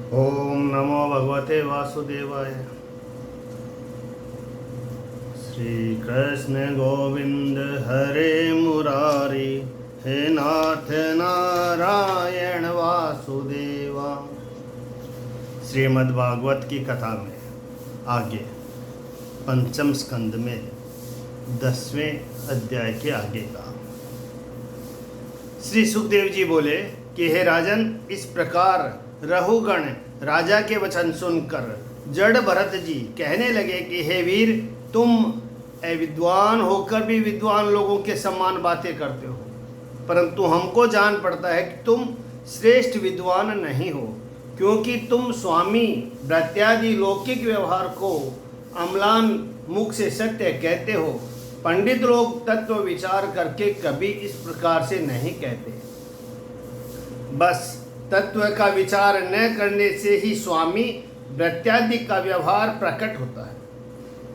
ओम नमो भगवते वासुदेवाय। श्री कृष्ण गोविंद हरे मुरारी, हे नाथ नारायण वासुदेवा। श्रीमद् भागवत की कथा में आगे पंचम स्कंद में 10वें अध्याय के आगे का श्री सुखदेव जी बोले कि हे राजन, इस प्रकार रहुगण राजा के वचन सुनकर जड़ भरत जी कहने लगे कि हे वीर, तुम विद्वान होकर भी विद्वान लोगों के समान बातें करते हो, परंतु हमको जान पड़ता है कि तुम श्रेष्ठ विद्वान नहीं हो, क्योंकि तुम स्वामी भृत्यादि लौकिक व्यवहार को अम्लान मुख से सत्य कहते हो। पंडित लोग तत्व विचार करके कभी इस प्रकार से नहीं कहते। बस तत्व का विचार न करने से ही स्वामी भृत्यादि का व्यवहार प्रकट होता है,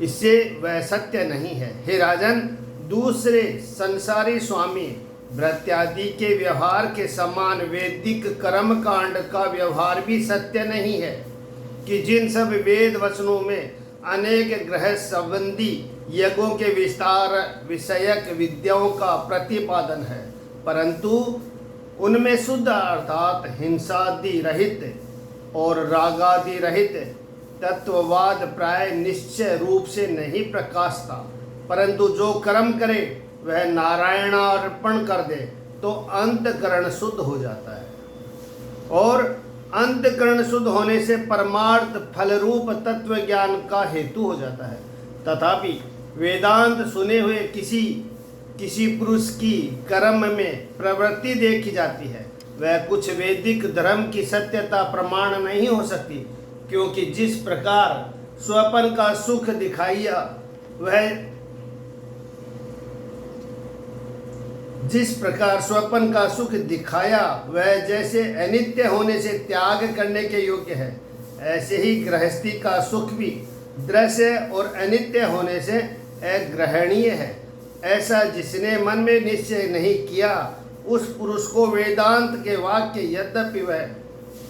इससे वह सत्य नहीं है। हे राजन, दूसरे संसारी स्वामी भृत्यादि के व्यवहार के समान वैदिक कर्म कांड का व्यवहार भी सत्य नहीं है कि जिन सब वेद वचनों में अनेक ग्रह संबंधी यज्ञों के विस्तार विषयक विद्याओं का प्रतिपादन है, परंतु उनमें शुद्ध अर्थात हिंसादि रहित और रागादि रहित तत्ववाद प्राय निश्चय रूप से नहीं प्रकाशता, परंतु जो कर्म करे वह नारायणार्पण कर दे तो अंतकरण शुद्ध हो जाता है, और अंतकरण शुद्ध होने से परमार्थ फल रूप तत्व ज्ञान का हेतु हो जाता है। तथापि वेदांत सुने हुए किसी पुरुष की कर्म में प्रवृत्ति देखी जाती है, वह कुछ वैदिक धर्म की सत्यता प्रमाण नहीं हो सकती, क्योंकि जिस प्रकार स्वपन का सुख दिखाया वह जैसे अनित्य होने से त्याग करने के योग्य है, ऐसे ही गृहस्थी का सुख भी दृश्य और अनित्य होने से अग्रहणीय है। ऐसा जिसने मन में निश्चय नहीं किया, उस पुरुष को वेदांत के वाक्य यद्यपि वह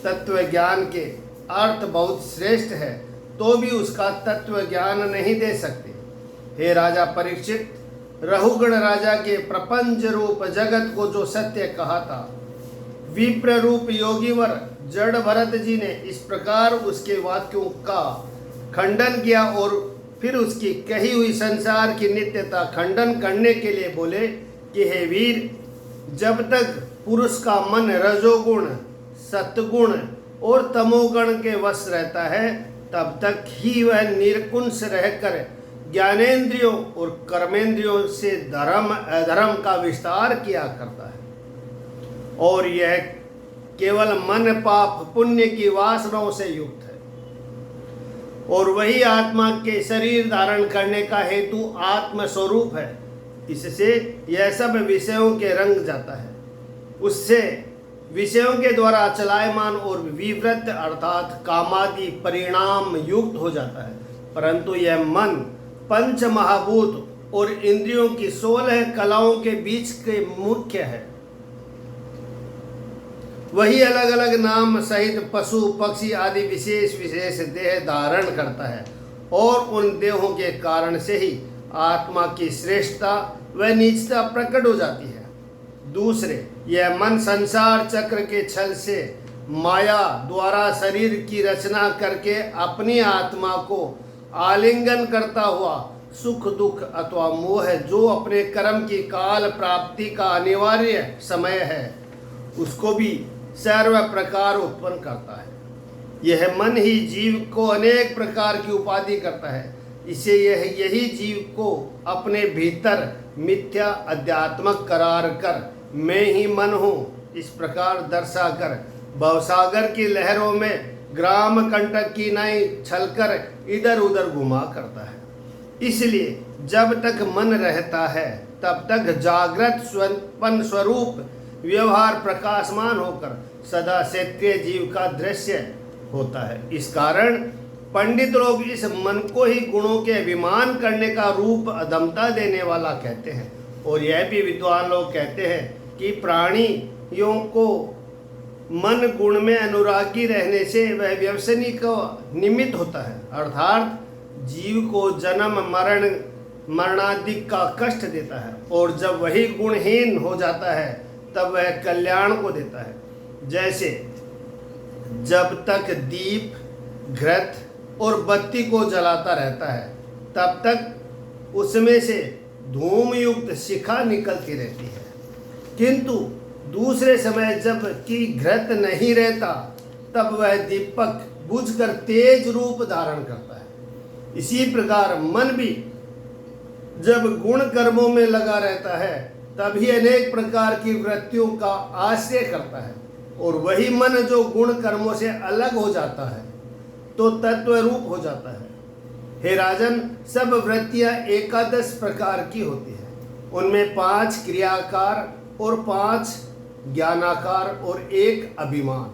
तत्व ज्ञान के अर्थ बहुत श्रेष्ठ है, तो भी उसका तत्व ज्ञान नहीं दे सकते। हे राजा परीक्षित, रहुगण राजा के प्रपंच रूप जगत को जो सत्य कहा था, विप्र रूप योगीवर जड़ भरत जी ने इस प्रकार उसके वाक्यों का खंडन किया और फिर उसकी कही हुई संसार की नित्यता खंडन करने के लिए बोले कि हे वीर, जब तक पुरुष का मन रजोगुण, सतगुण और तमोगुण के वश रहता है, तब तक ही वह निर्कुंश रहकर ज्ञानेंद्रियों और कर्मेंद्रियों से धर्म अधर्म का विस्तार किया करता है, और यह केवल मन पाप पुण्य की वासनाओं से युक्त है, और वही आत्मा के शरीर धारण करने का हेतु आत्म स्वरूप है। इससे यह सब विषयों के रंग जाता है, उससे विषयों के द्वारा चलायमान और विवृत अर्थात कामादि परिणाम युक्त हो जाता है, परंतु यह मन पंच महाभूत और इंद्रियों की 16 कलाओं के बीच के मुख्य है। वही अलग अलग नाम सहित पशु पक्षी आदि विशेष विशेष देह धारण करता है, और उन देहों के कारण से ही आत्मा की श्रेष्ठता व नीचता प्रकट हो जाती है। दूसरे, यह मन संसार चक्र के छल से माया द्वारा शरीर की रचना करके अपनी आत्मा को आलिंगन करता हुआ सुख दुख अथवा मोह जो अपने कर्म की काल प्राप्ति का अनिवार्य समय है, उसको भी सर्व प्रकार उत्पन्न करता है। यह मन ही जीव को अनेक प्रकार की उपाधि करता है, इसे यही जीव को अपने भीतर मिथ्या अध्यात्मक करार कर मैं ही मन हूँ इस प्रकार दर्शाकर भवसागर की लहरों में ग्राम कंटक की नाई छलकर इधर उधर घुमा करता है। इसलिए जब तक मन रहता है, तब तक जागृत स्वपन स्वरूप व्यवहार प्रकाशमान होकर सदा क्षेत्रीय जीव का दृश्य होता है। इस कारण पंडित लोग इस मन को ही गुणों के अभिमान करने का रूप अधमता देने वाला कहते हैं, और यह भी विद्वान लोग कहते हैं कि प्राणियों को मन गुण में अनुरागी रहने से वह व्यसनी को निमित्त होता है, अर्थात जीव को जन्म मरण मरणादि का कष्ट देता है, और जब वही गुणहीन हो जाता है तब वह कल्याण को देता है। जैसे जब तक दीप घृत और बत्ती को जलाता रहता है तब तक उसमें से धूम युक्त शिखा निकलती रहती है, किंतु दूसरे समय जब कि घृत नहीं रहता तब वह दीपक बुझकर तेज रूप धारण करता है। इसी प्रकार मन भी जब गुण कर्मों में लगा रहता है तभी अनेक प्रकार की वृत्तियों का आश्रय करता है, और वही मन जो गुण कर्मों से अलग हो जाता है तो तत्व रूप हो जाता है। हे राजन, सब वृत्तियां एकादश प्रकार की होती है। उनमें 5 क्रियाकार और 5 ज्ञानाकार और 1 अभिमान।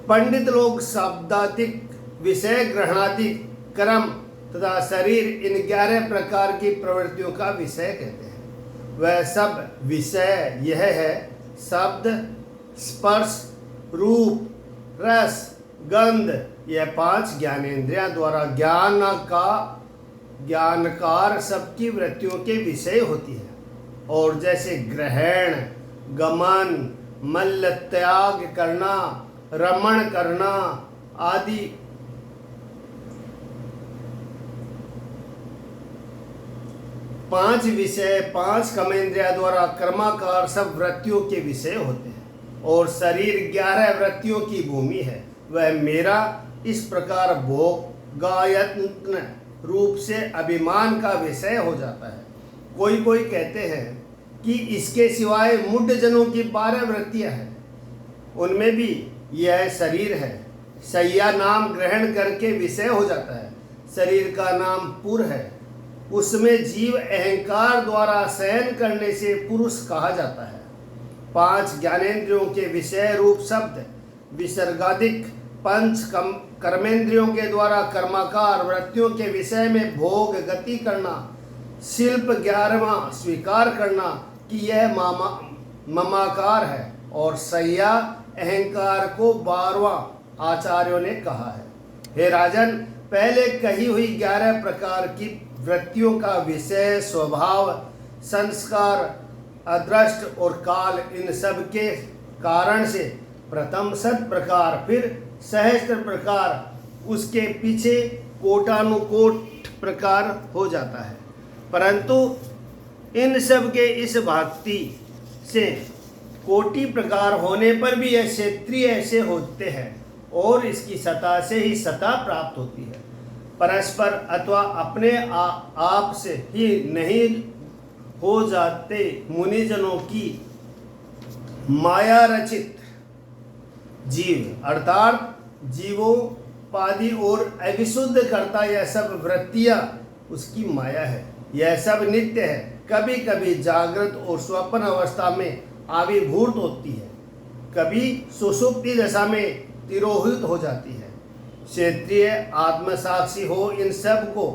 पंडित लोग शब्दाधिक विषय ग्रहणाधिक कर्म तथा शरीर इन 11 प्रकार की प्रवृत्तियों का विषय कहते हैं। वह सब विषय यह है: शब्द, स्पर्श, रूप, रस, गंध, यह 5 ज्ञानेंद्रियां द्वारा ज्ञानकार सबकी वृत्तियों के विषय होती है। और जैसे ग्रहण, गमन, मल्ल त्याग करना, रमण करना आदि पांच विषय 5 कर्मेंद्रिया द्वारा कर्माकार सब वृत्तियों के विषय होते हैं। और शरीर 11 वृत्तियों की भूमि है। वह मेरा इस प्रकार भोगायत्न रूप से अभिमान का विषय हो जाता है। कोई कोई कहते हैं कि इसके सिवाय मूढ़जनों की 12 वृत्तियां हैं, उनमें भी यह शरीर है। सैया नाम ग्रहण करके विषय हो जाता है। शरीर का नाम पुर है, उसमें जीव अहंकार द्वारा शयन करने से पुरुष कहा जाता है। 5 ज्ञानेंद्रियों के विषय रूप शब्द विसर्गाधिक 5 कर्मेंद्रियों के द्वारा कर्माकार वृत्तियों के विषय में भोग गति करना, शिल्प 11वां स्वीकार करना कि यह ममाकार है, और सैया अहंकार को 12वां आचार्यों ने कहा है। हे राजन, पहले कही हुई 11 प्रकार की वृत्तियों का विषय, स्वभाव, संस्कार, अदृष्ट और काल, इन सब के कारण से प्रथम 7 प्रकार, फिर सहस्त्र प्रकार, उसके पीछे कोटानुकोट प्रकार हो जाता है। परंतु इन सब के इस भांति से कोटि प्रकार होने पर भी यह क्षेत्रीय ऐसे होते हैं, और इसकी सतह से ही सतह प्राप्त होती है। परस्पर अथवा अपने आप से ही नहीं हो जाते मुनिजनों की माया रचित जीव, अर्थात जीवोपाधि और अविशुद्ध करता यह सब वृत्तियां उसकी माया है। यह सब नित्य है, कभी कभी जागृत और स्वप्न अवस्था में आविर्भूत होती है, कभी सुषुप्ति दशा में तिरोहित हो जाती है। क्षेत्रीय आत्मसाक्षी हो इन सब को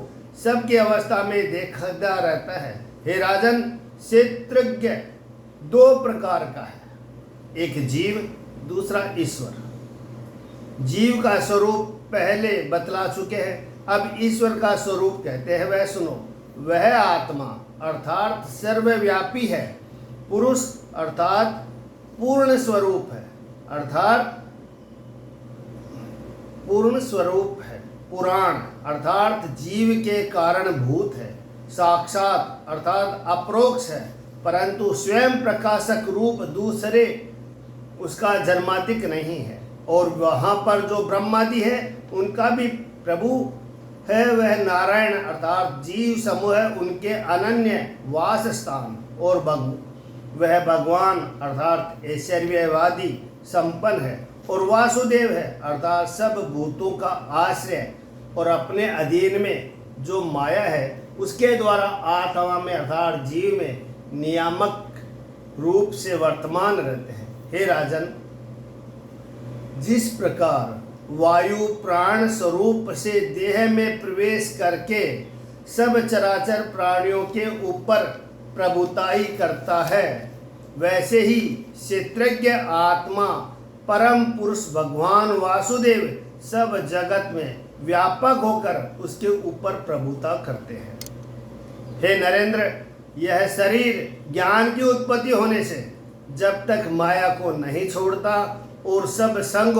सबकी अवस्था में देखता रहता है। हे राजन, क्षेत्रज्ञ 2 प्रकार का है, एक जीव, दूसरा ईश्वर। जीव का स्वरूप पहले बतला चुके हैं, अब ईश्वर का स्वरूप कहते हैं, वह सुनो। वह आत्मा अर्थात सर्वव्यापी है, पुरुष अर्थात पूर्ण स्वरूप है, अर्थात पूर्ण स्वरूप है, पुराण अर्थात जीव के कारण भूत है, साक्षात अर्थात अप्रोक्ष है, परंतु स्वयं प्रकाशक रूप दूसरे उसका जन्मादिक नहीं है। और वहाँ पर जो ब्रह्मादि है उनका भी प्रभु है, वह नारायण अर्थात जीव समूह है, उनके अनन्य वास स्थान, और वह भगवान अर्थात ऐश्वर्यवादी संपन्न है, और वासुदेव है अर्थात सब भूतों का आश्रय, और अपने अधीन में जो माया है उसके द्वारा आत्मा में अर्थात जीव में नियामक रूप से वर्तमान रहते हैं। हे राजन, जिस प्रकार वायु प्राण स्वरूप से देह में प्रवेश करके सब चराचर प्राणियों के ऊपर प्रभुताई करता है, वैसे ही क्षेत्रज्ञ आत्मा परम पुरुष भगवान वासुदेव सब जगत में व्यापक होकर उसके ऊपर प्रभुता करते हैं। हे नरेंद्र, यह शरीर ज्ञान की उत्पत्ति होने से जब तक माया को नहीं छोड़ता और सब संग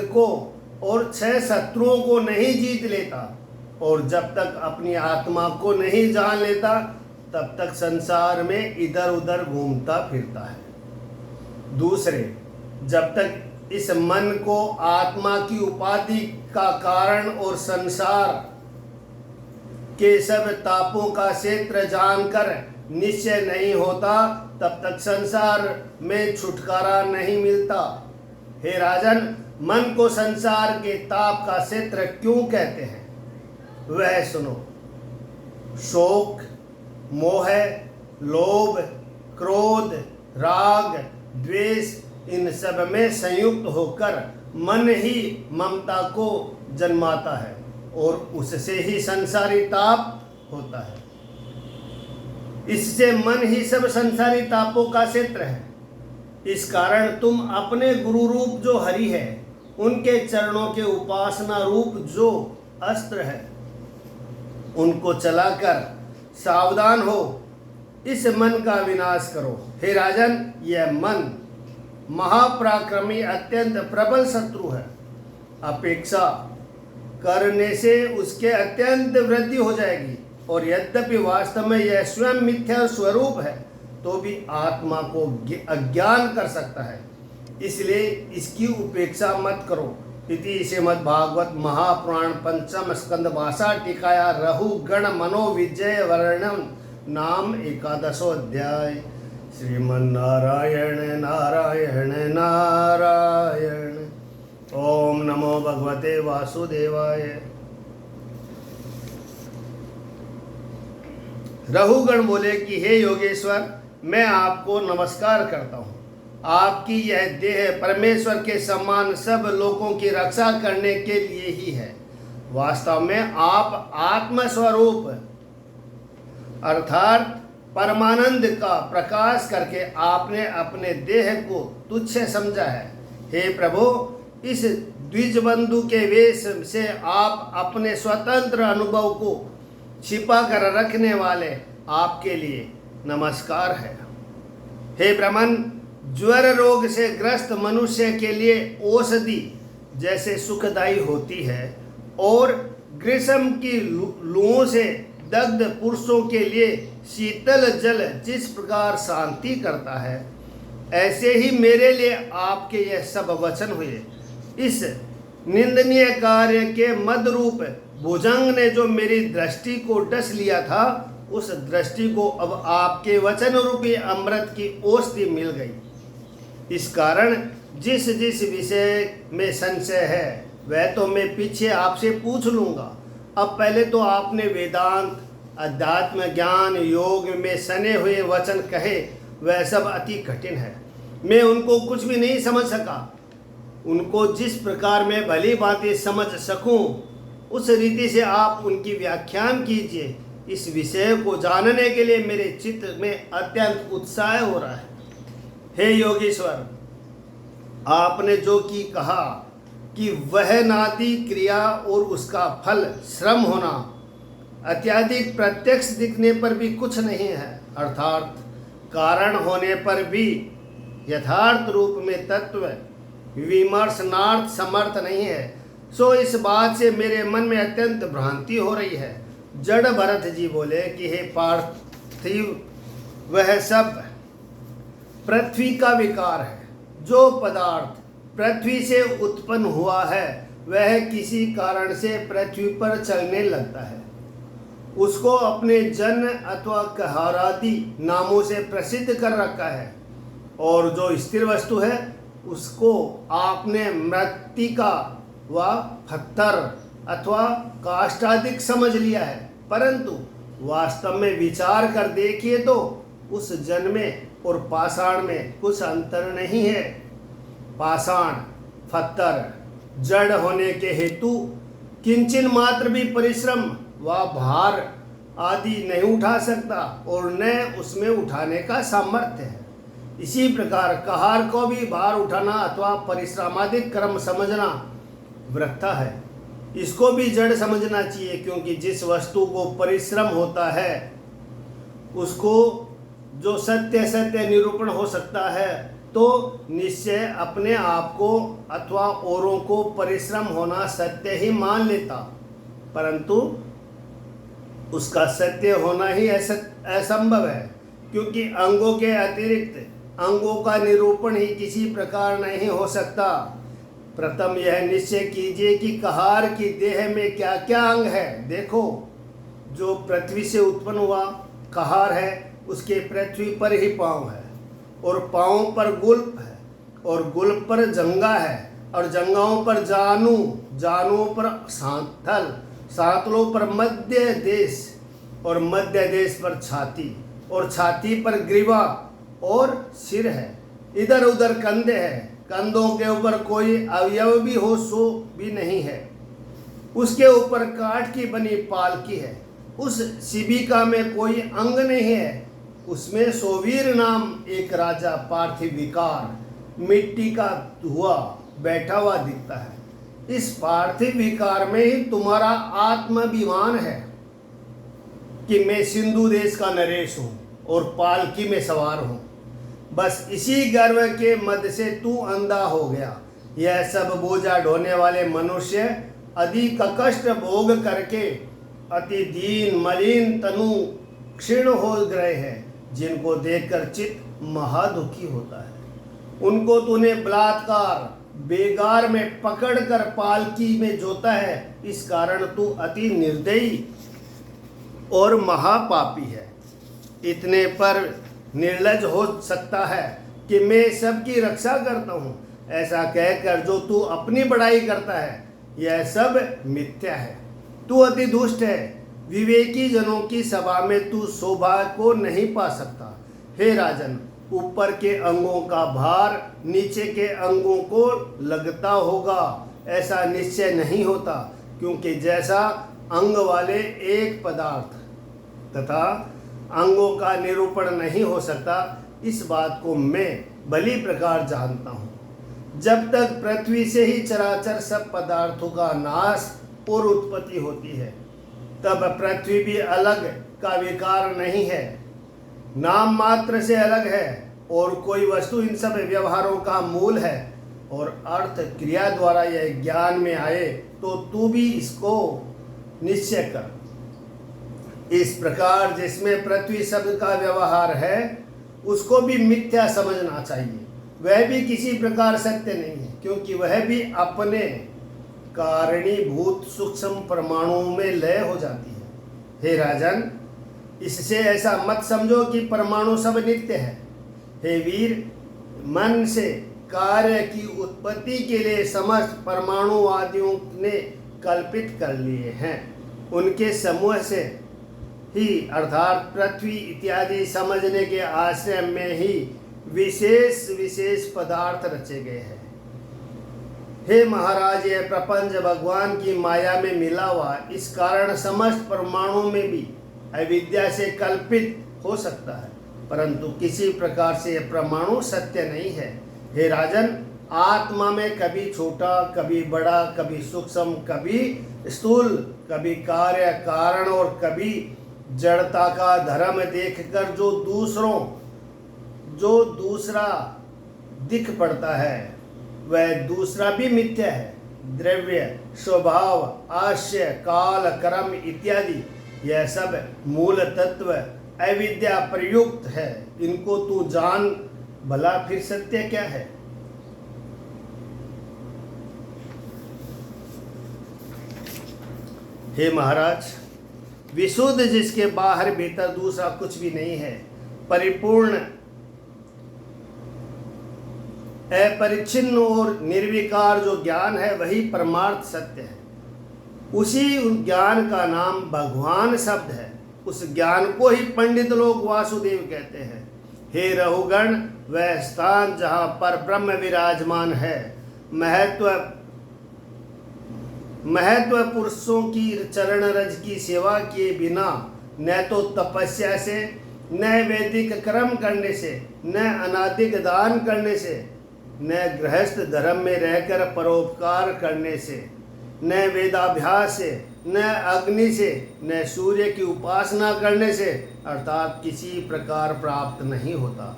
को और 6 शत्रुओं को नहीं जीत लेता और जब तक अपनी आत्मा को नहीं जान लेता तब तक संसार में इधर उधर घूमता फिरता है। दूसरे, जब तक इस मन को आत्मा की उपाधि का कारण और संसार के सब तापों का क्षेत्र जानकर निश्चय नहीं होता तब तक संसार में छुटकारा नहीं मिलता। हे राजन, मन को संसार के ताप का क्षेत्र क्यों कहते हैं वह सुनो। शोक, मोह, लोभ, क्रोध, राग, द्वेष, इन सब में संयुक्त होकर मन ही ममता को जन्माता है और उससे ही संसारी ताप होता है। इससे मन ही सब संसारी तापों का क्षेत्र है। इस कारण तुम अपने गुरु रूप जो हरि है, उनके चरणों के उपासना रूप जो अस्त्र है, उनको चलाकर सावधान हो, इस मन का विनाश करो। हे राजन, यह मन महापराक्रमी अत्यंत प्रबल शत्रु है। अपेक्षा करने से उसके अत्यंत वृद्धि हो जाएगी और यद्यपि वास्तव में यह स्वयं मिथ्या स्वरूप है तो भी आत्मा को अज्ञान कर सकता है, इसलिए इसकी उपेक्षा मत करो। इति श्रीमद्भागवत महापुराण पंचम स्कंद भाषा टीकाया रहुगण मनोविजय वर्णन नाम 11वां अध्याय। श्रीमन्नारायण नारायण नारायण। ओम नमो भगवते वासुदेवाय। रहुगण बोले कि हे योगेश्वर, मैं आपको नमस्कार करता हूँ। आपकी यह देह परमेश्वर के समान सब लोगों की रक्षा करने के लिए ही है। वास्तव में आप आत्मस्वरूप अर्थात परमानंद का प्रकाश करके आपने अपने देह को तुच्छ समझा है। हे प्रभु, इस द्विजबंधु के वेश से आप अपने स्वतंत्र अनुभव को छिपा कर रखने वाले आपके लिए नमस्कार है। हे ब्रह्मन, ज्वर रोग से ग्रस्त मनुष्य के लिए औषधि जैसे सुखदायी होती है और ग्रीष्म की लूओं से दग्ध पुरुषों के लिए शीतल जल जिस प्रकार शांति करता है, ऐसे ही मेरे लिए आपके यह सब वचन हुए। इस निंदनीय कार्य के मद रूप भुजंग ने जो मेरी दृष्टि को डस लिया था, उस दृष्टि को अब आपके वचन रूपी अमृत की औषधि मिल गई। इस कारण जिस जिस विषय में संशय है वह तो मैं पीछे आपसे पूछ लूँगा। अब पहले तो आपने वेदांत, अध्यात्म ज्ञान, योग में सने हुए वचन कहे, वह सब अति कठिन है। मैं उनको कुछ भी नहीं समझ सका। उनको जिस प्रकार मैं भली भांति समझ सकूं, उस रीति से आप उनकी व्याख्यान कीजिए। इस विषय को जानने के लिए मेरे चित्त में अत्यंत उत्साह हो रहा है। हे योगेश्वर, आपने जो कि कहा कि वह नाती क्रिया और उसका फल श्रम होना अत्याधिक प्रत्यक्ष दिखने पर भी कुछ नहीं है, अर्थात कारण होने पर भी यथार्थ रूप में तत्व विमर्शनार्थ समर्थ नहीं है। सो इस बात से मेरे मन में अत्यंत भ्रांति हो रही है। जड़ भरत जी बोले कि हे पार्थिव, वह सब पृथ्वी का विकार है। जो पदार्थ पृथ्वी से उत्पन्न हुआ है वह किसी कारण से पृथ्वी पर चलने लगता है। उसको अपने जन अथवा कहारादि नामों से प्रसिद्ध कर रखा है, और जो स्थिर वस्तु है उसको आपने मृत्तिका व पत्थर अथवा काष्ठादिक समझ लिया है। परंतु वास्तव में विचार कर देखिए तो उस जन में और पाषाण में कुछ अंतर नहीं है। पाषाण पत्थर जड़ होने के हेतु किंचन मात्र भी परिश्रम व भार आदि नहीं उठा सकता और न उसमें उठाने का सामर्थ्य है। इसी प्रकार कहार को भी भार उठाना अथवा परिश्रमाधिक कर्म समझना वृथा है। इसको भी जड़ समझना चाहिए, क्योंकि जिस वस्तु को परिश्रम होता है उसको जो सत्य निरूपण हो सकता है, तो निश्चय अपने आप को अथवा औरों को परिश्रम होना सत्य ही मान लेता, परंतु उसका सत्य होना ही असंभव है, क्योंकि अंगों के अतिरिक्त अंगों का निरूपण ही किसी प्रकार नहीं हो सकता। प्रथम यह निश्चय कीजिए कि कहार की देह में क्या क्या अंग है। देखो, जो पृथ्वी से उत्पन्न हुआ कहार है, उसके पृथ्वी पर ही पाँव है, और पाँव पर गुल्फ है, और गुल्फ पर जंगा है, और जंगाओं पर जानू, जानुओं पर सांतल, सांतलों पर मध्य देश, और मध्य देश पर छाती, और छाती पर ग्रीवा और सिर है। इधर उधर कंधे हैं, कंधों के ऊपर कोई अवयव भी हो सो भी नहीं है। उसके ऊपर काठ की बनी पालकी है, उस शिबिका में कोई अंग नहीं है। उसमें सोवीर नाम एक राजा पार्थिव विकार मिट्टी का धुआ बैठा हुआ दिखता है। इस पार्थिव विकार में ही तुम्हारा आत्माभिमान है कि मैं सिंधु देश का नरेश हूँ और पालकी में सवार हूँ। बस इसी गर्व के मद से तू अंधा हो गया। यह सब बोझा ढोने वाले मनुष्य अधिक कष्ट भोग करके अति दीन मलिन तनु क्षीण हो गए हैं, जिनको देखकर चित्त महादुखी होता है। उनको तूने बलात्कार बेगार में पकड़कर पालकी में जोता है। इस कारण तू अति निर्दयी और महापापी है। इतने पर निर्लज हो सकता है कि मैं सबकी रक्षा करता हूँ, ऐसा कहकर जो तू अपनी बड़ाई करता है, यह सब मिथ्या है। तू अति दुष्ट है। विवेकी जनों की सभा में तू शोभा को नहीं पा सकता। हे राजन, ऊपर के अंगों का भार नीचे के अंगों को लगता होगा, ऐसा निश्चय नहीं होता, क्योंकि जैसा अंग वाले एक पदार्थ तथा अंगों का निरूपण नहीं हो सकता, इस बात को मैं भली प्रकार जानता हूँ। जब तक पृथ्वी से ही चराचर सब पदार्थों का नाश और उत्पत्ति होती है, तब पृथ्वी भी अलग का विकार नहीं है, नाम मात्र से अलग है, और कोई वस्तु इन सब व्यवहारों का मूल है, और अर्थ क्रिया द्वारा यह ज्ञान में आए तो तू भी इसको निश्चय कर। इस प्रकार जिसमें पृथ्वी शब्द का व्यवहार है, उसको भी मिथ्या समझना चाहिए। वह भी किसी प्रकार सत्य नहीं है, क्योंकि वह भी अपने कारणीभूत सूक्ष्म परमाणुओं में लय हो जाती है। हे राजन, इससे ऐसा मत समझो कि परमाणु सब नित्य है। हे वीर, मन से कार्य की उत्पत्ति के लिए समस्त परमाणुवादियों ने कल्पित कर लिए हैं। उनके समूह से ही अर्थात पृथ्वी इत्यादि समझने के आश्रय में ही विशेष विशेष पदार्थ रचे गए हैं। हे महाराज, यह प्रपंच भगवान की माया में मिला हुआ, इस कारण समस्त परमाणु में भी अविद्या से कल्पित हो सकता है, परंतु किसी प्रकार से यह परमाणु सत्य नहीं है। हे राजन, आत्मा में कभी छोटा, कभी बड़ा, कभी सूक्ष्म, कभी स्थूल, कभी कार्य कारण और कभी जड़ता का धर्म देखकर जो दूसरा दिख पड़ता है, वह दूसरा भी मिथ्या है। द्रव्य, स्वभाव, आशय, काल, कर्म इत्यादि यह सब मूल तत्व अविद्या प्रयुक्त है। इनको तू जान भला, फिर सत्य क्या है। हे महाराज, विशुद्ध जिसके बाहर भीतर दूसरा कुछ भी नहीं है, परिपूर्ण अपरिच्छिन्न और निर्विकार जो ज्ञान है, वही परमार्थ सत्य है। उसी ज्ञान का नाम भगवान शब्द है। उस ज्ञान को ही पंडित लोग वासुदेव कहते हैं। हे रहुगण, वह स्थान जहाँ पर ब्रह्म विराजमान है, महत्व पुरुषों की चरण रज की सेवा किए बिना न तो तपस्या से न वैदिक कर्म करने से, न अनादिक दान करने से, न गृहस्थ धर्म में रहकर परोपकार करने से, न वेदाभ्यास से, न अग्नि से, न सूर्य की उपासना करने से, अर्थात किसी प्रकार प्राप्त नहीं होता।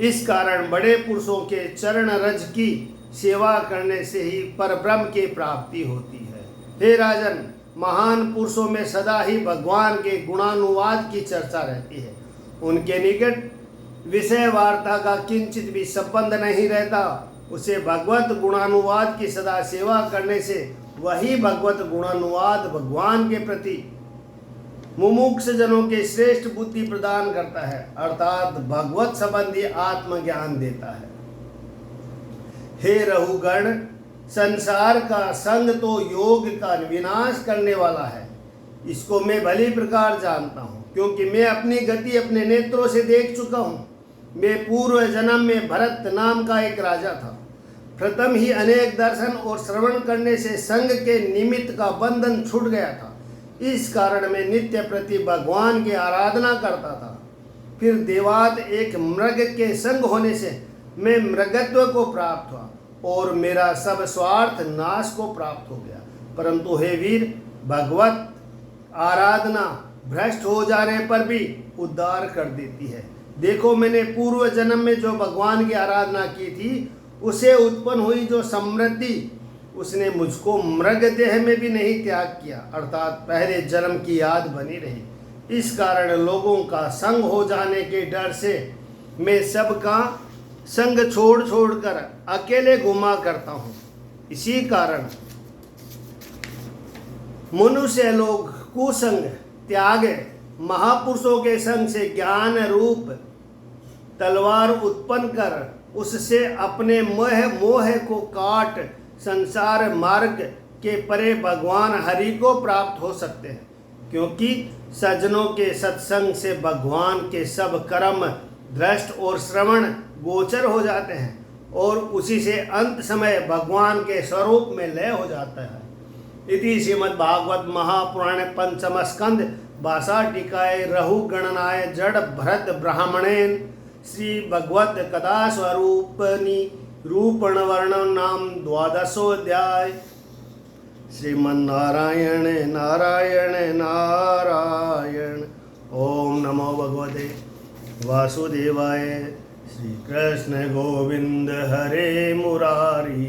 इस कारण बड़े पुरुषों के चरण रज की सेवा करने से ही परब्रह्म की प्राप्ति होती है। हे राजन, महान पुरुषों में सदा ही भगवान के गुणानुवाद की चर्चा रहती है। उनके निकट विषय वार्ता का किंचित भी संबंध नहीं रहता। उसे भगवत गुणानुवाद की सदा सेवा करने से वही भगवत गुणानुवाद भगवान के प्रति मुमुक्ष जनों के श्रेष्ठ बुद्धि प्रदान करता है, अर्थात भगवत संबंधी आत्मज्ञान देता है। हे रहुगण, संसार का संग तो योग का विनाश करने वाला है। इसको मैं भली प्रकार जानता हूँ, क्योंकि मैं अपनी गति अपने नेत्रों से देख चुका हूँ। मैं पूर्व जन्म में भरत नाम का एक राजा था। प्रथम ही अनेक दर्शन और श्रवण करने से संग के निमित्त का बंधन छूट गया था। इस कारण मैं नित्य प्रति भगवान की आराधना करता था। फिर देवात एक मृग के संग होने से मैं मृगत्व को प्राप्त हुआ और मेरा सब स्वार्थ नाश को प्राप्त हो गया। परंतु हे वीर, भगवत आराधना भ्रष्ट हो जाने पर भी उद्धार कर देती है। देखो, मैंने पूर्व जन्म में जो भगवान की आराधना की थी, उसे उत्पन्न हुई जो समृद्धि, उसने मुझको मृग देह में भी नहीं त्याग किया, अर्थात पहले जन्म की याद बनी रही। इस कारण लोगों का संग हो जाने के डर से मैं सबका संग छोड़ छोड़कर अकेले घुमा करता हूँ। इसी कारण मनुष्य लोग कुसंग त्याग महापुरुषों के संग से ज्ञान रूप तलवार उत्पन्न कर उससे अपने मोह को काट संसार मार्ग के परे भगवान हरि को प्राप्त हो सकते हैं। क्योंकि सज्जनों के सत्संग से भगवान के सब कर्म दृष्ट और श्रवण गोचर हो जाते हैं और उसी से अंत समय भगवान के स्वरूप में लय हो जाता है। इति श्रीमद्भागवत महापुराण पंचम स्कंद भाषा टीकाय रहु गणनाय जड़ भरत ब्राह्मणेन श्री भगवत कथा स्वरूपनि रूपण वर्णन नाम 12वाध्याय। श्रीमन्नारायण नारायण नारायण। ओम नमो भगवते वासुदेवाय। श्री कृष्ण गोविंद हरे मुरारी।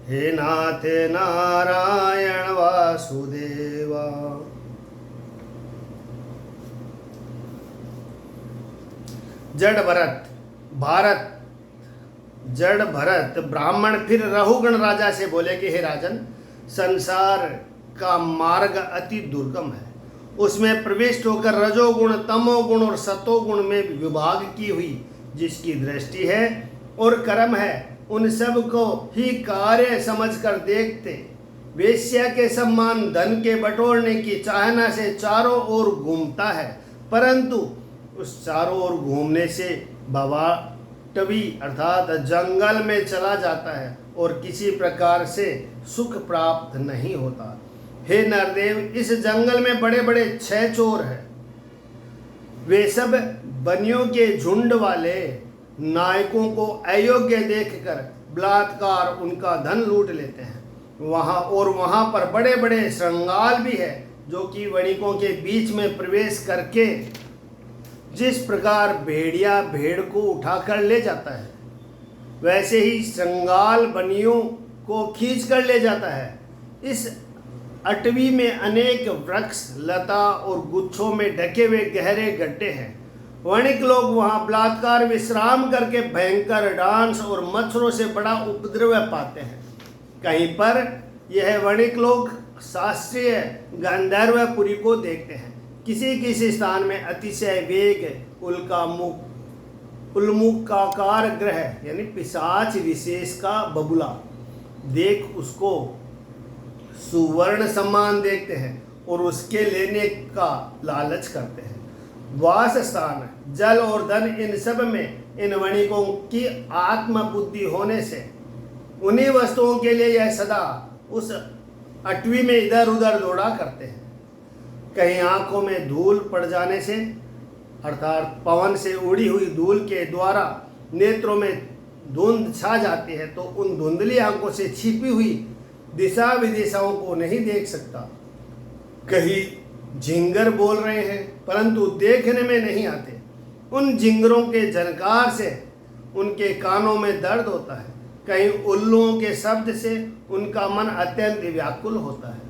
हे नाथ नारायण वासुदेवा। जड़ भरत ब्राह्मण फिर रहुगण राजा से बोले कि हे राजन, संसार का मार्ग अति दुर्गम है। उसमें प्रविष्ट होकर रजोगुण, तमोगुण और सतोगुण में विभाग की हुई जिसकी दृष्टि है और कर्म है, उन सब को ही कार्य समझकर देखते वेश्या के सम्मान धन के बटोरने की चाहना से चारों ओर घूमता है, परंतु उस चारों ओर घूमने से भवाटवी अर्थात जंगल में चला जाता है और किसी प्रकार से सुख प्राप्त नहीं होता। हे नरदेव, इस जंगल में बड़े बड़े 6 चोर हैं। वे सब बनियों के झुंड वाले नायकों को अयोग्य देखकर बलात्कार उनका धन लूट लेते हैं। वहाँ पर बड़े बड़े श्रृंगाल भी है, जो कि वणिकों के बीच में प्रवेश करके जिस प्रकार भेड़िया भेड़ को उठाकर ले जाता है, वैसे ही श्रृंगाल बनियों को खींच कर ले जाता है। इस अटवी में अनेक वृक्ष, लता और गुच्छों में ढके हुए गहरे गड्ढे हैं। वणिक लोग वहाँ बलात्कार विश्राम करके भयंकर डांस और मच्छरों से बड़ा उपद्रव पाते हैं। कहीं पर यह वणिक लोग शास्त्रीय गांधर्वपुरी को देखते हैं। किसी किसी स्थान में अतिशय वेग उल्मुखाकार ग्रह यानी पिशाच विशेष का बबुला देख उसको सुवर्ण सम्मान देखते हैं और उसके लेने का लालच करते हैं। वास स्थान, जल और धन, इन सब में इन वणिकों की आत्म बुद्धि होने से उन्हीं वस्तुओं के लिए यह सदा उस अटवी में इधर उधर दौड़ा करते हैं। कहीं आंखों में धूल पड़ जाने से अर्थात पवन से उड़ी हुई धूल के द्वारा नेत्रों में धुंध छा जाती है तो उन धुंधली आंखों से छिपी हुई दिशा विदिशाओं को नहीं देख सकता। कहीं झिंगर बोल रहे हैं परंतु देखने में नहीं आते। उन झिंगरों के झनकार से उनके कानों में दर्द होता है। कहीं उल्लुओं के शब्द से उनका मन अत्यंत व्याकुल होता है।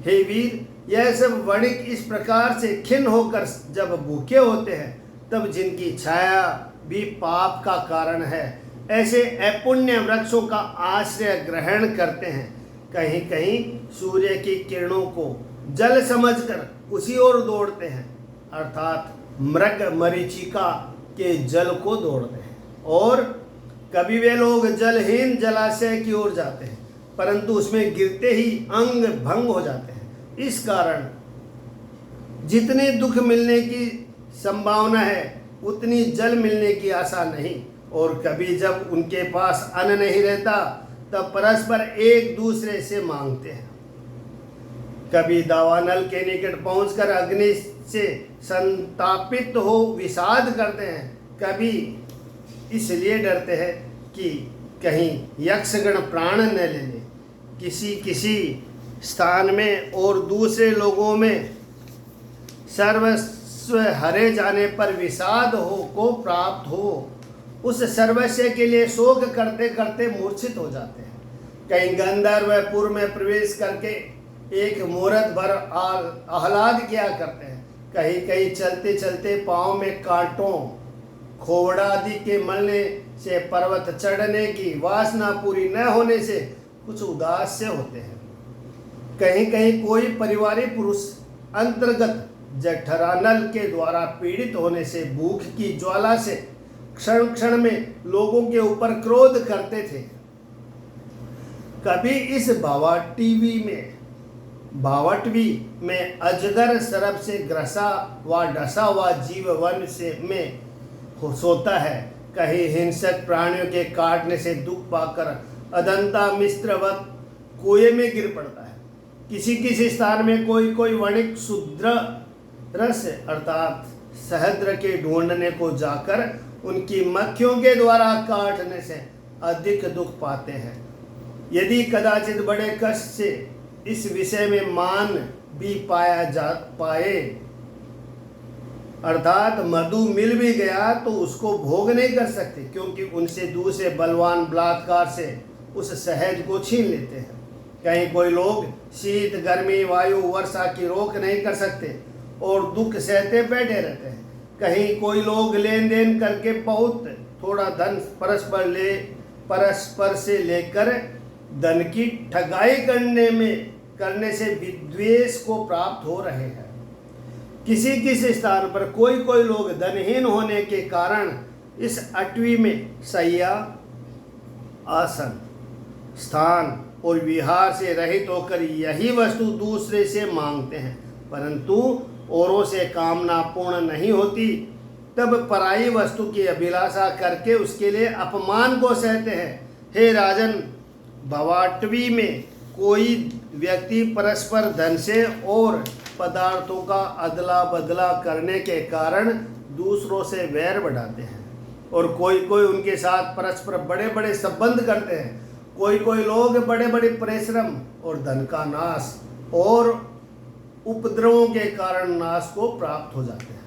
हे वीर, यह सब वणिक इस प्रकार से खिन्न होकर जब भूखे होते हैं तब जिनकी छाया भी पाप का कारण है, ऐसे अपुण्य वृक्षों का आश्रय ग्रहण करते हैं। कहीं कहीं सूर्य की किरणों को जल समझकर उसी ओर दौड़ते हैं, अर्थात मृग मरीचिका के जल को दौड़ते हैं। और कभी वे लोग जलहीन जलाशय की ओर जाते हैं परंतु उसमें गिरते ही अंग भंग हो जाते हैं। इस कारण जितने दुख मिलने की संभावना है उतनी जल मिलने की आशा नहीं। और कभी जब उनके पास अन्न नहीं रहता तब परस्पर एक दूसरे से मांगते हैं। कभी दावानल के निकट पहुंचकर अग्नि से संतापित हो विषाद करते हैं। कभी इसलिए डरते हैं कि कहीं यक्षगण प्राण न ले ले। किसी किसी स्थान में और दूसरे लोगों में सर्वस्व हरे जाने पर विषाद को प्राप्त हो, उस सर्वस्व के लिए शोक करते करते मूर्छित हो जाते हैं। कहीं गंधर्वपुर में प्रवेश करके एक मुहूर्त भर आह्लाद किया करते हैं। कहीं कहीं चलते चलते पाँव में कांटों खोवड़ा आदि के मलने से पर्वत चढ़ने की वासना पूरी न होने से कुछ उदास से होते हैं। कहीं कहीं कोई परिवारिक पुरुष अंतर्गत जठरानल के द्वारा पीड़ित होने से भूख की ज्वाला से क्षण क्षण में लोगों के ऊपर क्रोध करते थे। कभी इस भावटवी में अजगर सर्प से ग्रसा व डसा हुआ जीव वन से में सोता है। कहीं हिंसक प्राणियों के काटने से दुख पाकर अदंता मिश्रवत कुएं में गिर पड़ता है। किसी किसी स्थान में कोई कोई वणिक शूद्र रस अर्थात सहद्र के ढूंढने को जाकर उनकी मक्खियों के द्वारा काटने से अधिक दुख पाते हैं। यदि कदाचित बड़े कष्ट से इस विषय में मान भी पाए अर्थात मधु मिल भी गया तो उसको भोग नहीं कर सकते, क्योंकि उनसे दूसरे बलवान बलात्कार से उस सहज को छीन लेते हैं। कहीं कोई लोग शीत गर्मी वायु वर्षा की रोक नहीं कर सकते और दुख सहते बैठे रहते हैं। कहीं कोई लोग लेन देन करके बहुत थोड़ा धन परस्पर से लेकर धन की ठगाई करने से विद्वेष को प्राप्त हो रहे हैं। किसी किसी स्थान पर कोई कोई लोग धनहीन होने के कारण इस अटवी में शैया आसन स्थान और विहार से रहित होकर यही वस्तु दूसरे से मांगते हैं, परंतु औरों से कामना पूर्ण नहीं होती। तब पराई वस्तु की अभिलाषा करके उसके लिए अपमान को सहते हैं। हे राजन, भवाटवी में कोई व्यक्ति परस्पर धन से और पदार्थों का अदला बदला करने के कारण दूसरों से वैर बढ़ाते हैं और कोई कोई उनके साथ परस्पर बड़े बड़े संबंध करते हैं। कोई कोई लोग बड़े बड़े परिश्रम और धन का नाश और उपद्रवों के कारण नाश को प्राप्त हो जाते हैं।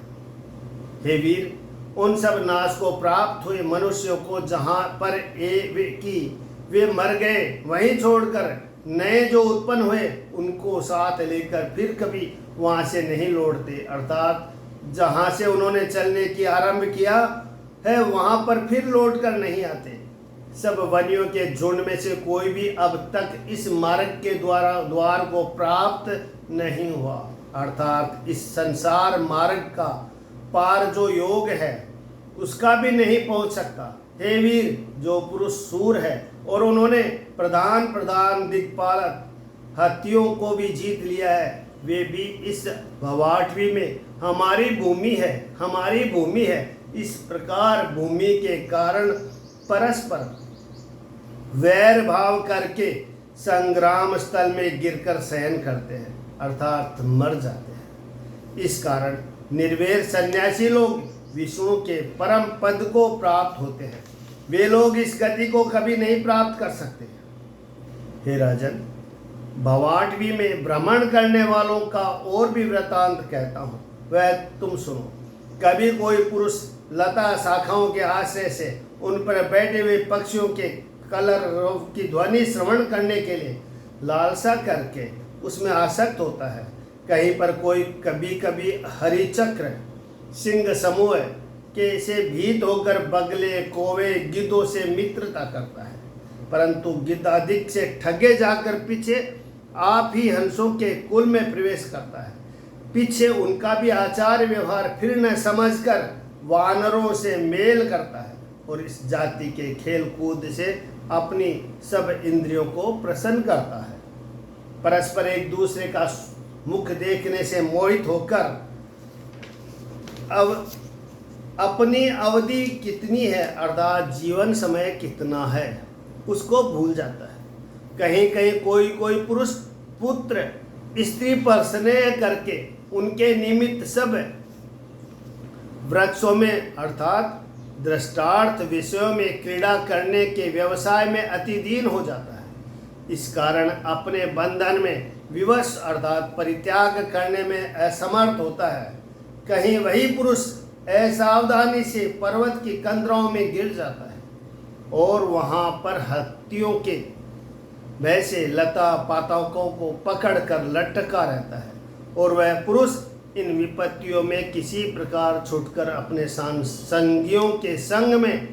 हे वीर, उन सब नाश को प्राप्त हुए मनुष्यों को जहाँ पर वे मर गए वहीं छोड़कर नए जो उत्पन्न हुए उनको साथ लेकर फिर कभी वहाँ से नहीं लौटते, अर्थात जहाँ से उन्होंने चलने की आरंभ किया है वहाँ पर फिर लौटकर नहीं आते। सब वनियों के झुंड में से कोई भी अब तक इस मार्ग के द्वार को प्राप्त नहीं हुआ, अर्थात इस संसार मार्ग का पार जो योग है उसका भी नहीं पहुंच सकता। हे वीर, जो पुरुष सूर है और उन्होंने प्रधान दिक्पालक हाथियों को भी जीत लिया है, वे भी इस भवाटवी में हमारी भूमि है इस प्रकार भूमि के कारण परस्पर वैर भाव करके संग्राम स्थल में गिरकर शयन करते हैं, अर्थात मर जाते हैं। इस कारण निर्वैर सन्यासी लोग विष्णु के परम पद को प्राप्त होते हैं। वे लोग इस गति को कभी नहीं प्राप्त कर सकते। हे राजन, भवाटवी में भ्रमण करने वालों का और भी वृतांत कहता हूँ, वह तुम सुनो। कभी कोई पुरुष लता शाखाओं के आश्रय से उन पर बैठे हुए पक्षियों के कलर की ध्वनि श्रवण करने के लिए लालसा करके उसमें आसक्त होता है। कहीं पर कोई कभी कभी हरिचक्र सिंह समूह के से भीत होकर बगले, कौवे, गिद्धों से मित्रता करता है, परंतु गिद्ध अधिक से ठगे जाकर पीछे आप ही हंसों के कुल में प्रवेश करता है। पीछे उनका भी आचार व्यवहार फिर न समझकर वानरों से मेल करता है और इस जाति के खेल कूद से अपनी सब इंद्रियों को प्रसन्न करता है। परस्पर एक दूसरे का मुख देखने से मोहित होकर अब अपनी अवधि कितनी है अर्थात जीवन समय कितना है उसको भूल जाता है। कहीं कहीं कोई पुरुष पुत्र स्त्री पर स्नेह करके उनके निमित्त सब वृक्षों में अर्थात दृष्टार्थ विषयों में क्रीड़ा करने के व्यवसाय में अतिदीन हो जाता है। इस कारण अपने बंधन में विवश अर्थात परित्याग करने में असमर्थ होता है। कहीं वही पुरुष असावधानी से पर्वत की कंदरों में गिर जाता है और वहां पर हाथियों के वैसे लता पातकों को पकड़कर लटका रहता है और वह पुरुष इन विपत्तियों में किसी प्रकार छूटकर अपने संगियों के संग में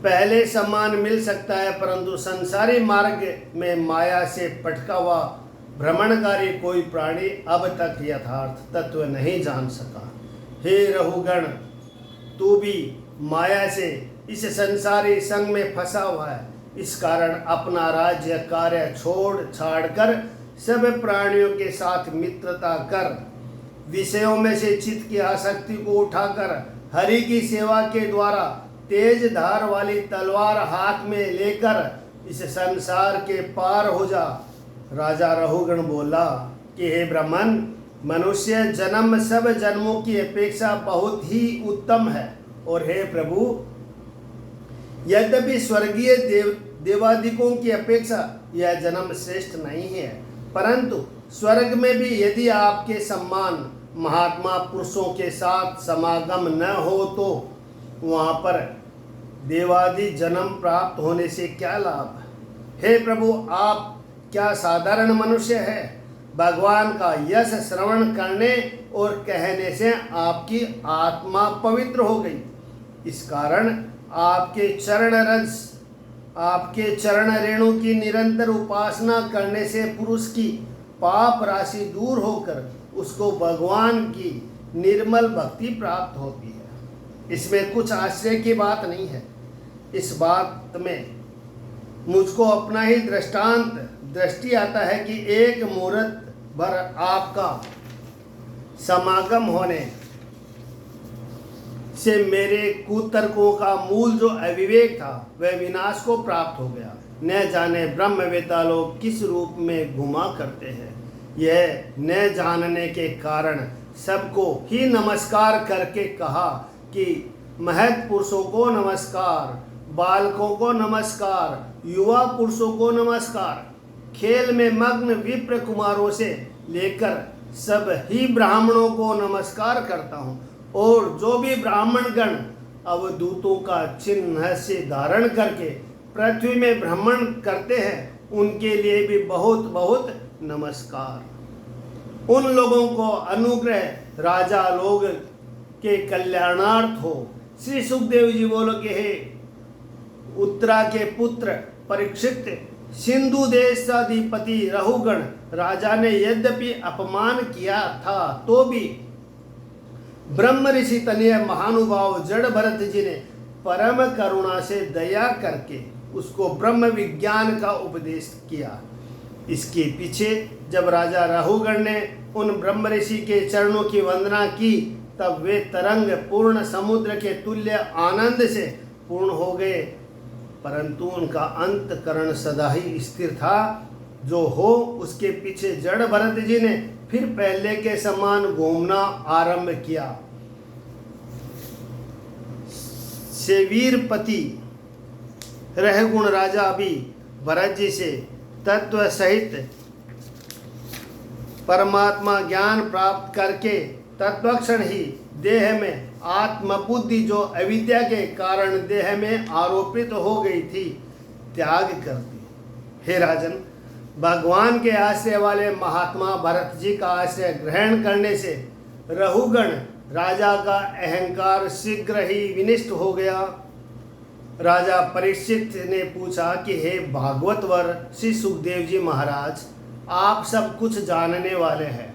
पहले समान मिल सकता है, परंतु संसारी मार्ग में माया से पटका हुआ भ्रमणकारी कोई प्राणी अब तक यथार्थ तत्व नहीं जान सका। हे रहुगण, तू भी माया से इस संसारी संग में फंसा हुआ है। इस कारण अपना राज्य कार्य छोड़ छाड़ कर सब प्राणियों के साथ मित्रता कर, विषयों में से चित्त की आसक्ति को उठाकर हरि की सेवा के द्वारा तेज धार वाली तलवार हाथ में लेकर इस संसार के पार हो जा। राजा रहुगण बोला कि हे ब्राह्मण, मनुष्य जन्म सब जन्मों की अपेक्षा बहुत ही उत्तम है और हे प्रभु, यद्यपि स्वर्गीय देवादिकों की अपेक्षा यह जन्म श्रेष्ठ नहीं है, परंतु स्वर्ग में भी यदि आपके सम्मान महात्मा पुरुषों के साथ समागम न हो तो वहाँ पर देवादि जन्म प्राप्त होने से क्या लाभ। हे प्रभु, आप क्या साधारण मनुष्य है। भगवान का यश श्रवण करने और कहने से आपकी आत्मा पवित्र हो गई। इस कारण आपके चरण रेणु की निरंतर उपासना करने से पुरुष की पाप राशि दूर होकर उसको भगवान की निर्मल भक्ति प्राप्त होती है। इसमें कुछ आश्चर्य की बात नहीं है। इस बात में मुझको अपना ही दृष्टि आता है कि एक मुहूर्त भर आपका समागम होने से मेरे कुतर्कों का मूल जो अविवेक था वह विनाश को प्राप्त हो गया। न जाने ब्रह्मवेत्ता लोग किस रूप में घुमा करते हैं। यह न जानने के कारण सबको ही नमस्कार करके कहा कि महत् पुरुषों को नमस्कार, बालकों को नमस्कार, युवा पुरुषों को नमस्कार। खेल में मग्न विप्र कुमारों से लेकर सब ही ब्राह्मणों को नमस्कार करता हूँ और जो भी ब्राह्मण गण अवधूतों का चिन्ह से धारण करके पृथ्वी में भ्रमण करते हैं उनके लिए भी बहुत बहुत नमस्कार। उन लोगों को अनुग्रह राजा लोग के कल्याणार्थ हो। श्री सुखदेव जी बोलो कि हे उत्तरा के पुत्र परीक्षित, सिंधु देशाधिपति रहुगण राजा ने यद्यपि अपमान किया था तो भी ब्रह्म ऋषि तनय महानुभाव जड़ भरत जी ने परम करुणा से दया करके उसको ब्रह्म विज्ञान का उपदेश किया। इसके पीछे जब राजा रहुगण ने उन ब्रह्म ऋषि के चरणों की वंदना की तब वे तरंग पूर्ण समुद्र के तुल्य आनंद से पूर्ण हो गए, परंतु उनका अंतकरण सदा ही स्थिर था। जो हो उसके पीछे जड़ भरत जी ने फिर पहले के समान घूमना आरंभ किया। सेवीरपति रहगुण राजा भी भरत जी से तत्व सहित परमात्मा ज्ञान प्राप्त करके तत्वक्षण ही देह में आत्मबुद्धि जो अविद्या के कारण देह में आरोपित हो गई थी त्याग कर दी। हे राजन, भगवान के आश्रय वाले महात्मा भरत जी का आश्रय ग्रहण करने से रहुगण राजा का अहंकार शीघ्र ही विनष्ट हो गया। राजा परीक्षित ने पूछा कि हे भागवतवर श्री सुखदेव जी महाराज, आप सब कुछ जानने वाले हैं।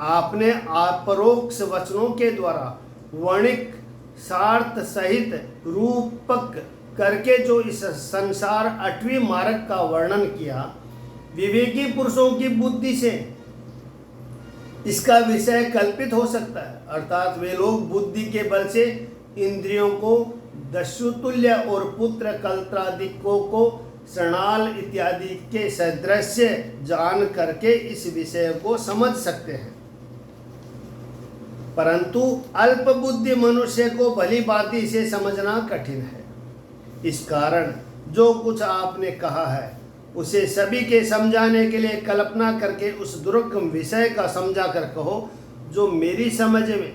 आपने अपरोक्ष वचनों के द्वारा वर्णिक सार्थ सहित रूपक करके जो इस संसार 8वें मार्ग का वर्णन किया, विवेकी पुरुषों की बुद्धि से इसका विषय कल्पित हो सकता है, अर्थात वे लोग बुद्धि के बल से इंद्रियों को दस्युतुल्य और पुत्र कल्त्रादिकों को शरणाल इत्यादि के सदृश जान करके इस विषय को समझ सकते हैं, परंतु अल्प बुद्धि मनुष्य को भली भांति से समझना कठिन है। इस कारण जो कुछ आपने कहा है उसे सभी के समझाने के लिए कल्पना करके उस दुर्गम विषय का समझा कर कहो जो मेरी समझ में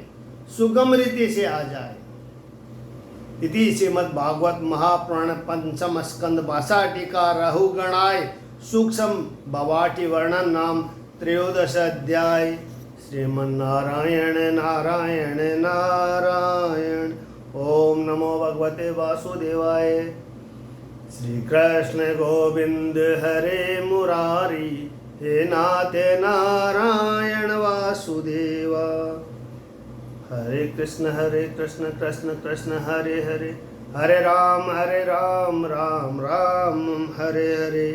सुगम रीति से आ जाए। इति श्रीमद्भागवत महापुराण पंचम स्कंद भाषा टीका रहुगणाय सूक्ष्म भवाटी वर्णन नाम 13 अध्याय। श्रीमन्नारायण नारायण नारायण। ओम नमो भगवते वासुदेवाय। श्री कृष्ण गोविंद हरे मुरारी, हे नाथ नारायण वासुदेवा। हरे कृष्ण कृष्ण कृष्ण हरे हरे, हरे राम राम राम हरे हरे।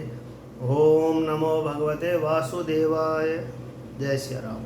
ओम नमो भगवते वासुदेवाय। जय श्री राम।